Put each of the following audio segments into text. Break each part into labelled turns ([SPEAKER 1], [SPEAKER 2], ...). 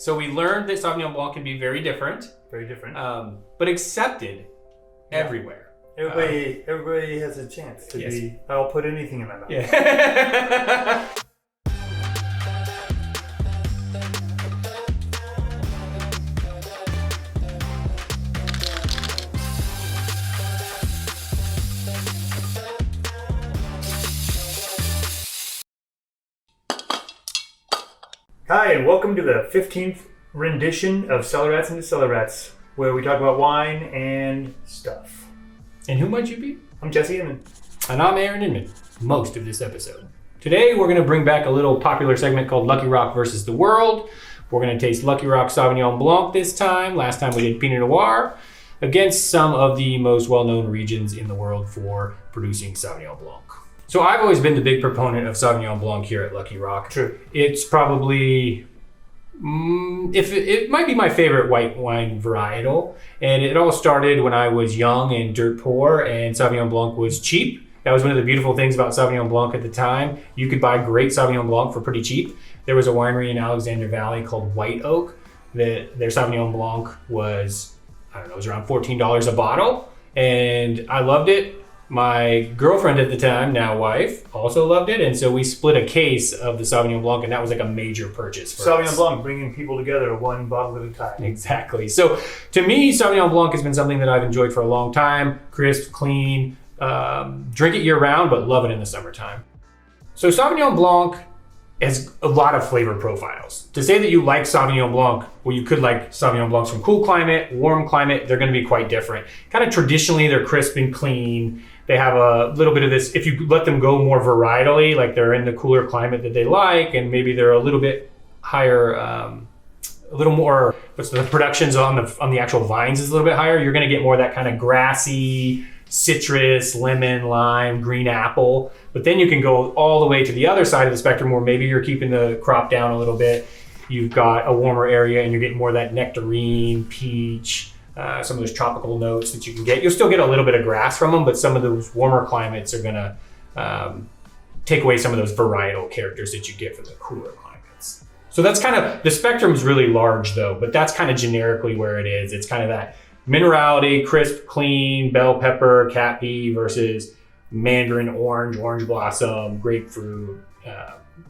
[SPEAKER 1] So we learned that Sauvignon Blanc can be very different, but accepted everywhere.
[SPEAKER 2] Everybody has a chance to be. I'll put anything in my mouth.
[SPEAKER 1] Yeah.
[SPEAKER 2] Hi, and welcome to the 15th rendition of Cellar Rats into Cellar Rats, where we talk about wine and stuff.
[SPEAKER 1] And who might you be?
[SPEAKER 2] I'm Jesse Inman.
[SPEAKER 1] And I'm Aaron Inman, most of this episode. Today we're going to bring back a little popular segment called Lucky Rock versus the World. We're going to taste Lucky Rock Sauvignon Blanc this time. Last time we did Pinot Noir against some of the most well-known regions in the world for producing Sauvignon Blanc. So I've always been the big proponent of Sauvignon Blanc here at Lucky Rock.
[SPEAKER 2] True.
[SPEAKER 1] It's probably, it might be my favorite white wine varietal. And it all started when I was young and dirt poor and Sauvignon Blanc was cheap. That was one of the beautiful things about Sauvignon Blanc at the time. You could buy great Sauvignon Blanc for pretty cheap. There was a winery in Alexander Valley called White Oak that their Sauvignon Blanc was, it was around $14 a bottle. And I loved it. My girlfriend at the time, now wife, also loved it. And so we split a case of the Sauvignon Blanc, and that was like a major purchase for us.
[SPEAKER 2] Sauvignon Blanc, bringing people together one bottle at a time.
[SPEAKER 1] Exactly. So to me, Sauvignon Blanc has been something that I've enjoyed for a long time. Crisp, clean, drink it year round, but love it in the summertime. So Sauvignon Blanc has a lot of flavor profiles. To say that you like Sauvignon Blanc, well, you could like Sauvignon Blancs from cool climate, warm climate, they're going to be quite different. Kind of traditionally, they're crisp and clean. They have a little bit of this, if you let them go more varietally, like they're in the cooler climate that they like, and maybe they're a little bit higher, a little more, the productions on the actual vines is a little bit higher, you're going to get more of that kind of grassy, citrus, lemon, lime, green apple. But then you can go all the way to the other side of the spectrum where maybe you're keeping the crop down a little bit. You've got a warmer area and you're getting more of that nectarine, peach, some of those tropical notes that you can get. You'll still get a little bit of grass from them, but some of those warmer climates are going to take away some of those varietal characters that you get from the cooler climates. So that's kind of, the spectrum is really large though, but that's kind of generically where it is. It's kind of that minerality, crisp, clean, bell pepper, cat pea versus mandarin orange, orange blossom, grapefruit,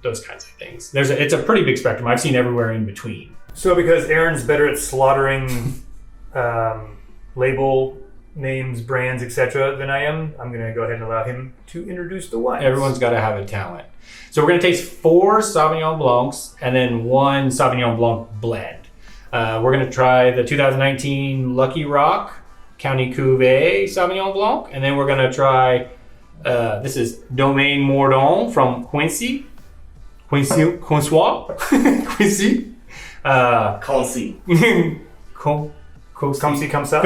[SPEAKER 1] those kinds of things. It's a pretty big spectrum. I've seen everywhere in between.
[SPEAKER 2] So because Aaron's better at slaughtering label names, brands, etc. than I am, I'm going to go ahead and allow him to introduce the wines.
[SPEAKER 1] Everyone's got to have a talent. So we're going to taste 4 Sauvignon Blancs and then 1 Sauvignon Blanc blend. We're going to try the 2019 Lucky Rock County Cuvée Sauvignon Blanc, and then we're going to try, this is Domaine Mordaunt from Quincy. Quincy.
[SPEAKER 3] Concy.
[SPEAKER 2] Comes up.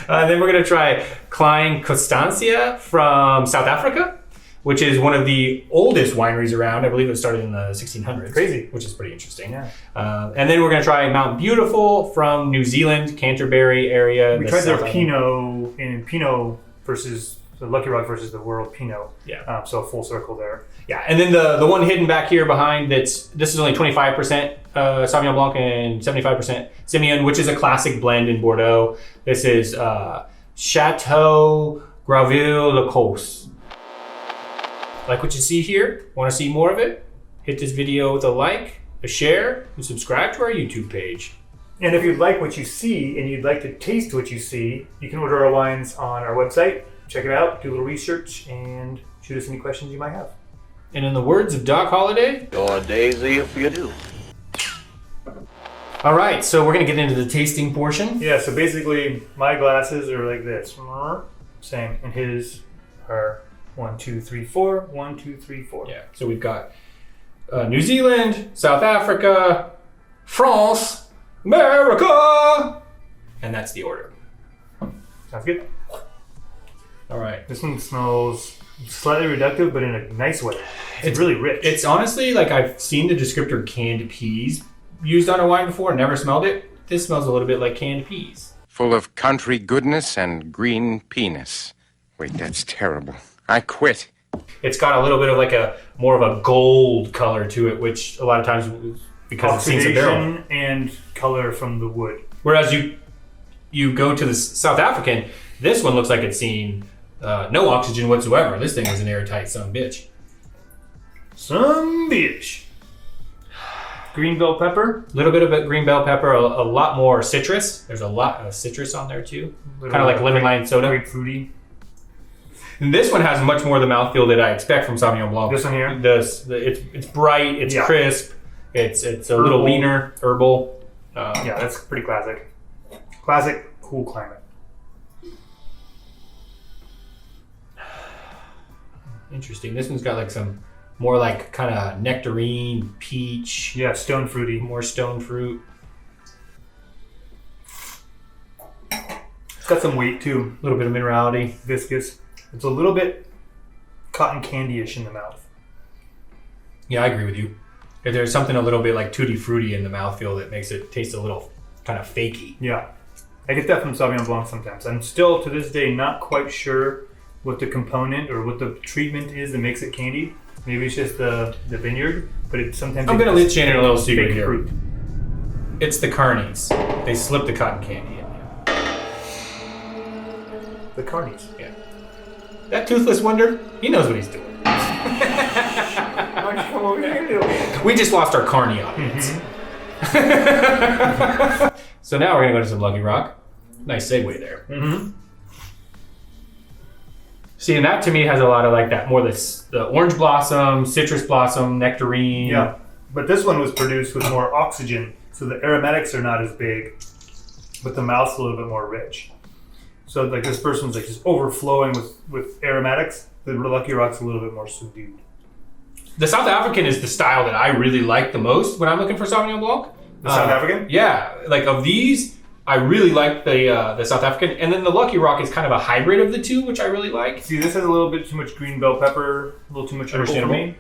[SPEAKER 1] Then we're going to try Klein Constantia from South Africa, which is one of the oldest wineries around. I believe it started in the 1600s.
[SPEAKER 2] Crazy.
[SPEAKER 1] Which is pretty interesting.
[SPEAKER 2] Yeah.
[SPEAKER 1] And then we're going to try Mount Beautiful from New Zealand, Canterbury area.
[SPEAKER 2] We tried their Pinot in Pinot versus the Lucky Rock versus the World Pinot.
[SPEAKER 1] Yeah.
[SPEAKER 2] So full circle there.
[SPEAKER 1] Yeah. And then the one hidden back here behind, this is only 25% Sauvignon Blanc and 75% Semillon, which is a classic blend in Bordeaux. This is Chateau Graville-Lacoste. Like what you see here? Want to see more of it? Hit this video with a like, a share, and subscribe to our YouTube page.
[SPEAKER 2] And if you like what you see and you'd like to taste what you see, you can order our wines on our website. Check it out, do a little research, and shoot us any questions you might have.
[SPEAKER 1] And in the words of Doc Holliday,
[SPEAKER 3] Your daisy if you do.
[SPEAKER 1] All right, so we're going to get into the tasting portion.
[SPEAKER 2] Yeah, so basically my glasses are like this. Same. And his are 1, 2, 3, 4. 1, 2, 3, 4.
[SPEAKER 1] Yeah, so we've got New Zealand, South Africa, France, America, and that's the order.
[SPEAKER 2] Sounds good.
[SPEAKER 1] All right.
[SPEAKER 2] This one smells slightly reductive, but in a nice way. It's really rich.
[SPEAKER 1] It's honestly, like, I've seen the descriptor canned peas used on a wine before, never smelled it. This smells a little bit like canned peas.
[SPEAKER 4] Full of country goodness and green penis. Wait, that's terrible. I quit.
[SPEAKER 1] It's got a little bit of like a more of a gold color to it, which a lot of times because it's seen some barrel.
[SPEAKER 2] Oxidation and color from the wood.
[SPEAKER 1] Whereas you go to the South African, this one looks like it's seen no oxygen whatsoever. This thing is an airtight son of a bitch.
[SPEAKER 2] Some bitch. Green bell pepper.
[SPEAKER 1] A little bit of green bell pepper, a lot more citrus. There's a lot of citrus on there too. Kind of like lemon lime soda.
[SPEAKER 2] Grapefruity.
[SPEAKER 1] And this one has much more of the mouthfeel that I expect from Sauvignon Blanc.
[SPEAKER 2] This one here?
[SPEAKER 1] It's bright, it's crisp, it's a little leaner, herbal.
[SPEAKER 2] Yeah, that's pretty classic. Classic, cool climate.
[SPEAKER 1] Interesting. This one's got like some more like kind of nectarine, peach.
[SPEAKER 2] Yeah, stone fruity.
[SPEAKER 1] More stone fruit.
[SPEAKER 2] It's got some weight too.
[SPEAKER 1] A little bit of minerality.
[SPEAKER 2] Viscous. It's a little bit cotton candy-ish in the mouth.
[SPEAKER 1] Yeah, I agree with you. If there's something a little bit like tutti frutti in the mouthfeel that makes it taste a little kind of fakey.
[SPEAKER 2] Yeah. I get that from Sauvignon Blanc sometimes. I'm still, to this day, not quite sure what the component or what the treatment is that makes it candy. Maybe it's just the vineyard, but it sometimes...
[SPEAKER 1] I'm going to let you in a little secret
[SPEAKER 2] fake
[SPEAKER 1] here.
[SPEAKER 2] fruit.
[SPEAKER 1] It's the carnies. They slip the cotton candy in there.
[SPEAKER 2] The carnies.
[SPEAKER 1] Yeah. That toothless wonder, he knows what he's doing.
[SPEAKER 2] Why don't you come over here and do it?
[SPEAKER 1] We just lost our carny audience. So now we're going to go to some Lucky Rock. Nice segue there.
[SPEAKER 2] Mm-hmm.
[SPEAKER 1] See, and that to me has a lot of like that, more the orange blossom, citrus blossom, nectarine.
[SPEAKER 2] Yeah, but this one was produced with more oxygen, so the aromatics are not as big, but the mouth's a little bit more rich. So like this first one's like just overflowing with aromatics. The Lucky Rock's a little bit more subdued.
[SPEAKER 1] The South African is the style that I really like the most when I'm looking for Sauvignon Blanc.
[SPEAKER 2] The South African?
[SPEAKER 1] Yeah, like of these, I really like the South African, and then the Lucky Rock is kind of a hybrid of the two, which I really like.
[SPEAKER 2] See, this has a little bit too much green bell pepper, a little too much herbal for me.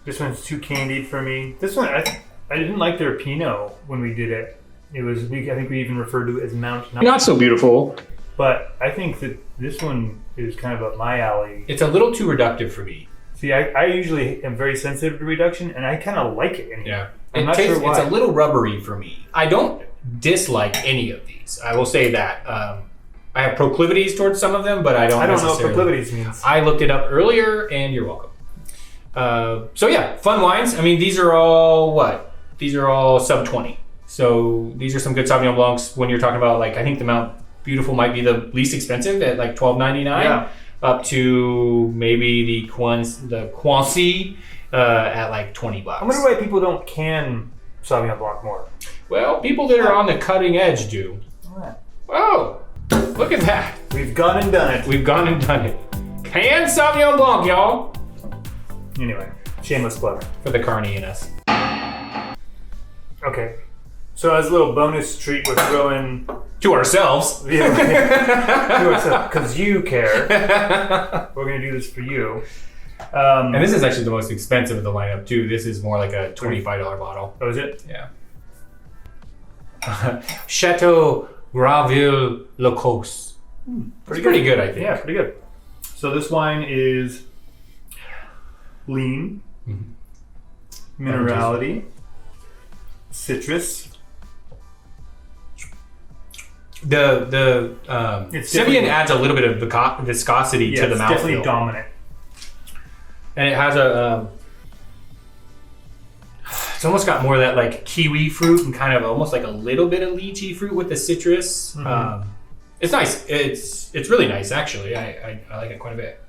[SPEAKER 2] This one's too candied for me. This one, I didn't like their Pinot when we did it. It was, I think we even referred to it as Mount.
[SPEAKER 1] Not so beautiful.
[SPEAKER 2] But I think that this one is kind of up my alley.
[SPEAKER 1] It's a little too reductive for me.
[SPEAKER 2] See, I usually am very sensitive to reduction, and I kind of like it in here.
[SPEAKER 1] Yeah.
[SPEAKER 2] I'm not sure why.
[SPEAKER 1] It's a little rubbery for me. I don't dislike any of these. I will say that. I have proclivities towards some of them, but I don't
[SPEAKER 2] know what
[SPEAKER 1] necessarily.
[SPEAKER 2] proclivities means.
[SPEAKER 1] I looked it up earlier, and you're welcome. So yeah, fun wines. I mean, these are all what? These are all sub 20. So these are some good Sauvignon Blancs when you're talking about, like, I think the Mount Beautiful might be the least expensive at like $12.99.
[SPEAKER 2] Yeah.
[SPEAKER 1] Up to maybe the Quancy at like $20.
[SPEAKER 2] I wonder why people don't can Sauvignon Blanc more.
[SPEAKER 1] Well, people that are on the cutting edge do.
[SPEAKER 2] Alright.
[SPEAKER 1] Oh, look at that.
[SPEAKER 2] We've gone and done it.
[SPEAKER 1] We've gone and done it. Can Sauvignon Blanc, y'all.
[SPEAKER 2] Anyway, shameless plug.
[SPEAKER 1] For the carny in us.
[SPEAKER 2] Okay. So as a little bonus treat, we're throwing...
[SPEAKER 1] To ourselves.
[SPEAKER 2] Because you care. We're going to do this for you.
[SPEAKER 1] And this is actually the most expensive of the lineup, too. This is more like a $25 bottle.
[SPEAKER 2] Oh, is it?
[SPEAKER 1] Yeah. Chateau Graville Locos. Pretty good, I think.
[SPEAKER 2] Yeah, pretty good. So this wine is lean, minerality, citrus.
[SPEAKER 1] The Simeon adds a little bit of viscosity to the
[SPEAKER 2] it's
[SPEAKER 1] mouthfeel.
[SPEAKER 2] definitely dominant.
[SPEAKER 1] And it has a... it's almost got more of that like kiwi fruit and kind of almost like a little bit of lychee fruit with the citrus.
[SPEAKER 2] Mm-hmm.
[SPEAKER 1] It's nice. It's really nice, actually. I like it quite a bit.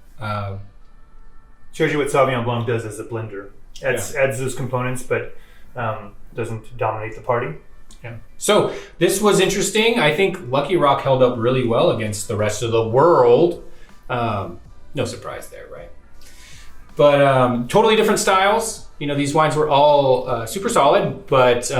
[SPEAKER 2] Shows you what Sauvignon Blanc does as a blender. Adds those components, but doesn't dominate the party.
[SPEAKER 1] Yeah. So this was interesting. I think Lucky Rock held up really well against the rest of the world. No surprise there, right? But totally different styles. You know, these wines were all super solid, but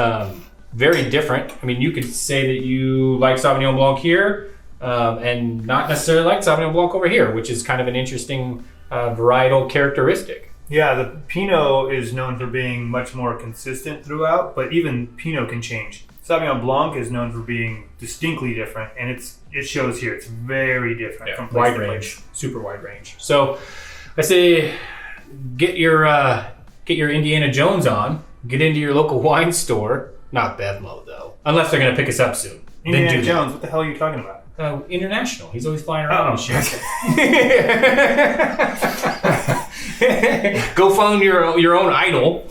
[SPEAKER 1] very different. I mean, you could say that you like Sauvignon Blanc here and not necessarily like Sauvignon Blanc over here, which is kind of an interesting varietal characteristic.
[SPEAKER 2] Yeah, the Pinot is known for being much more consistent throughout, but even Pinot can change. Sauvignon Blanc is known for being distinctly different, and it shows here. It's very different from place
[SPEAKER 1] wide
[SPEAKER 2] to
[SPEAKER 1] range,
[SPEAKER 2] place.
[SPEAKER 1] super wide range. So I say get your get your Indiana Jones on, get into your local wine store. Not Bevmo, though. Unless they're going to pick us up soon.
[SPEAKER 2] Indiana
[SPEAKER 1] Then do
[SPEAKER 2] Jones, what the hell are you talking about?
[SPEAKER 1] International. He's always flying around and shit. Go find your own idol.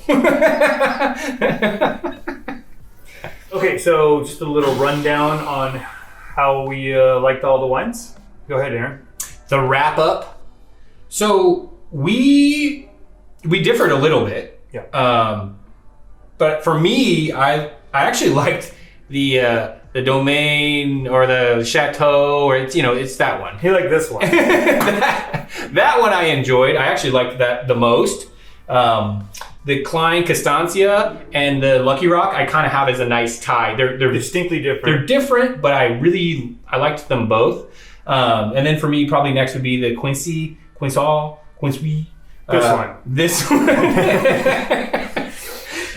[SPEAKER 2] Okay, so just a little rundown on how we liked all the wines. Go ahead, Aaron.
[SPEAKER 1] The wrap up. So we differed a little bit.
[SPEAKER 2] Yeah.
[SPEAKER 1] But for me, I actually liked the Domaine or the Chateau, or it's that one.
[SPEAKER 2] He liked this one.
[SPEAKER 1] that one I enjoyed. I actually liked that the most. The Klein Constancia and the Lucky Rock I kind of have as a nice tie. They're
[SPEAKER 2] Distinctly different.
[SPEAKER 1] They're different, but I liked them both. And then for me, probably next would be the Quincy.
[SPEAKER 2] This one.
[SPEAKER 1] This one.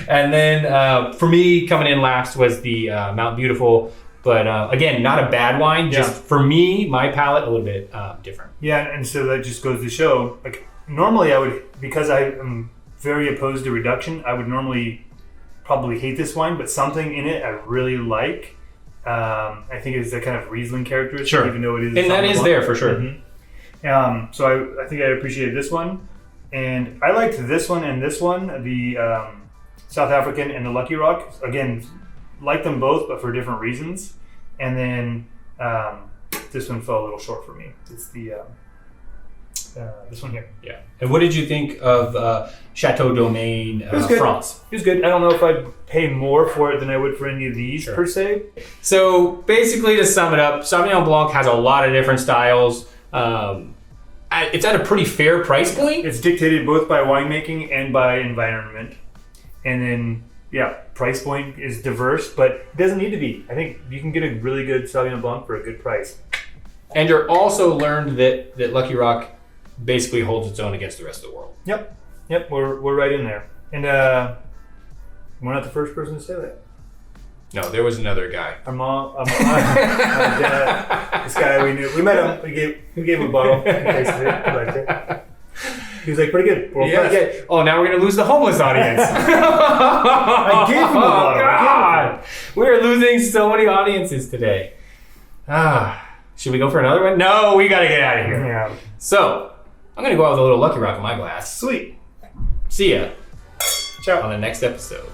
[SPEAKER 1] And then for me, coming in last was the Mount Beautiful. But again, not a bad wine. Just for me, my palate, a little bit different.
[SPEAKER 2] Yeah, and so that just goes to show, like, normally I would, because I am very opposed to reduction, I would normally probably hate this wine, but something in it I really like. I think it's a kind of Riesling characteristic,
[SPEAKER 1] Sure.
[SPEAKER 2] even though it is.
[SPEAKER 1] And that is there for sure.
[SPEAKER 2] Mm-hmm. So I think I appreciated this one, and I liked this one and this one, the South African and the Lucky Rock. Again, like them both, but for different reasons. And then this one fell a little short for me. It's the this one here.
[SPEAKER 1] Yeah. And what did you think of Chateau Domaine France?
[SPEAKER 2] It was good. I don't know if I'd pay more for it than I would for any of these per se.
[SPEAKER 1] So basically, to sum it up, Sauvignon Blanc has a lot of different styles. It's at a pretty fair price point.
[SPEAKER 2] It's dictated both by winemaking and by environment. And then, price point is diverse, but it doesn't need to be. I think you can get a really good Sauvignon Blanc for a good price.
[SPEAKER 1] And you're also learned that Lucky Rock basically holds its own against the rest of the world.
[SPEAKER 2] Yep, we're right in there. And we're not the first person to say that.
[SPEAKER 1] No, there was another guy.
[SPEAKER 2] Our mom, my dad, this guy we knew. We met him. We gave him a bottle. He tasted it. He liked it. He was like, pretty good.
[SPEAKER 1] Yeah. Oh, now we're going to lose the homeless audience.
[SPEAKER 2] I gave him a bottle.
[SPEAKER 1] God. We're losing so many audiences today. Should we go for another one? No, we got to get out of here.
[SPEAKER 2] Yeah.
[SPEAKER 1] So, I'm going to go out with a little Lucky Rock in my glass.
[SPEAKER 2] Sweet.
[SPEAKER 1] See ya
[SPEAKER 2] Ciao.
[SPEAKER 1] on the next episode.